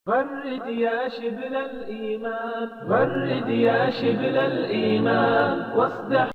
غرد يا شبل الإيمان، غرد يا شبل الإيمان واصدح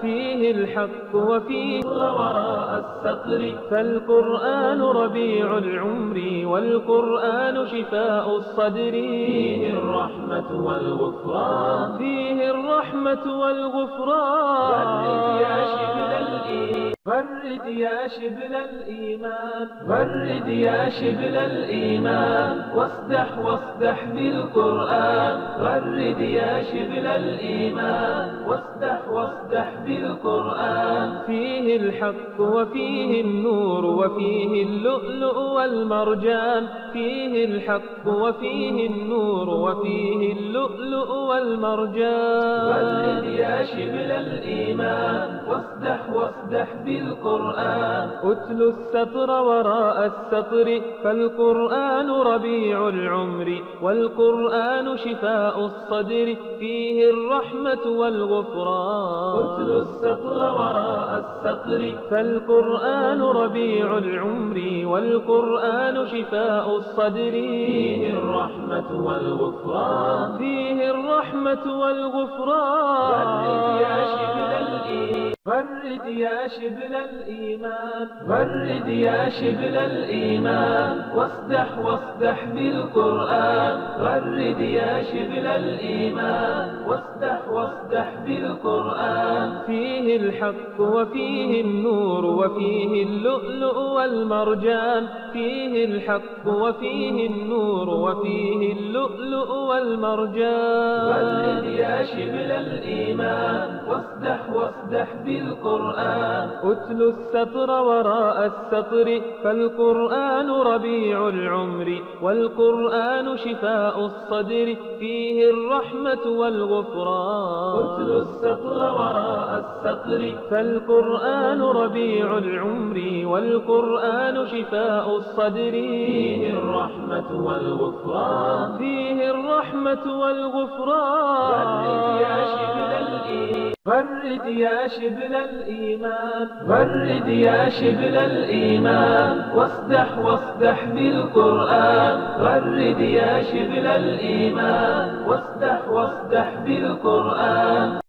فيه الحق وفيه وراء السطر، فالقرآن ربيع العمر والقرآن شفاء الصدر. فيه الرحمة والغفران، فيه الرحمة والغفران. غرد يا شبل الإيمان، غرد يا شبل الإيمان، غرد يا شبل الإيمان واصدح بالقرآن. غرد يا شبل الإيمان واصدح بالقرآن. فيه الحق وفيه النور وفيه اللؤلؤ والمرجان، فيه الحق وفيه النور وفيه اللؤلؤ والمرجان. غرد يا شبل الإيمان واصدح بالقرآن. أتل السطر وراء السطر، فالقرآن ربيع العمر والقرآن شفاء الصدر. فيه الرحمة والغفران. أتل السطر وراء السطر، فالقرآن ربيع العمر والقرآن شفاء الصدر. فيه الرحمة والغفران، فيه الرحمة والغفران. غرد يا شبل الإيمان، غرد يا شبل الإيمان، غرد يا شبل الإيمان واصدح بالقرآن. غرد يا شبل الإيمان واصدح بالقرآن. فيه الحق وفيه النور وفيه اللؤلؤ والمرجان، فيه الحق وفيه النور وفيه اللؤلؤ والمرجان. غرد يا شبل الإيمان واصدح بالقرآن. أتل السطر وراء السطر، فالقرآن ربيع العمر والقرآن شفاء الصدر. فيه الرحمة والغفران. أتل السطر وراء السطر، فالقرآن ربيع العمر والقرآن شفاء الصدر. فيه الرحمة والغفران، فيه الرحمة والغفران. غرد يا شبل الإيمان، غرد يا شبل الإيمان، غرد يا شبل الإيمان واصدح بالقرآن. غرد يا شبل الإيمان واصدح بالقرآن.